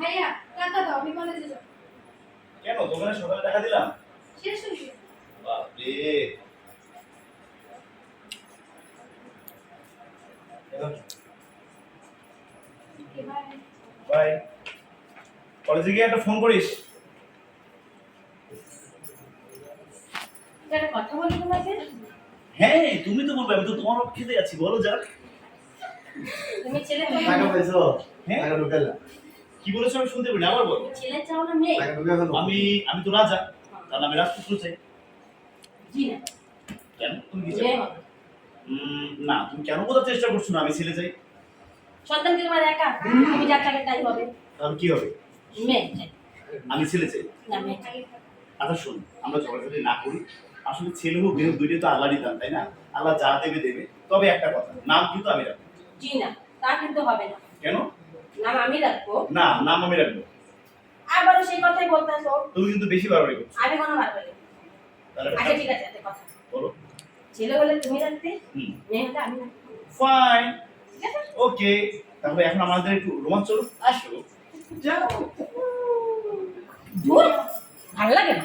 ভাইয়া টাকা দাও, আমি কলেজে যাব। কেন দোকানে সকালে টাকা দিলাম? শেষ হয়েছে। বাপরে। Okay bye. বাই। কলেজে গিয়ে একটা ফোন করিস। একটা কথা বলি তোমাকে। হ্যাঁ তুমি তো বলবে, আমি তো তোমার অপেক্ষাতে আছি, বলো যা। তুমি ছেলে টাকা পাইছো? হ্যাঁ টাকা ঢুকাইলা? কি বলেছো আমি শুনতে পাইনি, আবার বলো। ছেলে চাও না মেয়ে? টাকা ঢুকাই ফেলো। আমি আমি তো রাজা, তাহলে আমি রাজপুত্র চাই। জি না, কেন তুমি কি মেয়ে চাই? হবে। না তুমি কেন বোঝার চেষ্টা করছো না আমি ছেলে চাই? সন্তান কি তোমার একা? তুমি যা চাবে তাই হবে। তাহলে কি হবে? মেয়ে চাই। আমি ছেলে চাই। না মেয়ে চাই। আচ্ছা শোন, আমরা ঝগড়াঝাটি না করি। আসলে ছেলে হোক মেয়ে হোক দুইটাই তো আল্লাহরই দান, তাই না? আল্লাহ যা দেবে দেবে। তবে একটা কথা, নাম কিন্তু আমি রাখবো। জি না, তা কিন্তু হবে না। কেন? নাম আমি রাখবো। না, নাম আমি রাখবো। আবারও সেই কথাই বলতেছো। তুমি কিন্তু বেশি বাড়াবাড়ি করছো। আমি কোনো বার বলি। তাহলে আচ্ছা ঠিক আছে, একটা কথা। বলো। ছেলে হলে তুমি রাখতে, হুম, মেয়ে হলে আমি রাখবো। ফাইন, ঠিক আছে? ওকে। তাহলে এখন আমাদের একটু রোমাঞ্চ চলো। আসো, যাও। ধুর, ভালো লাগে না।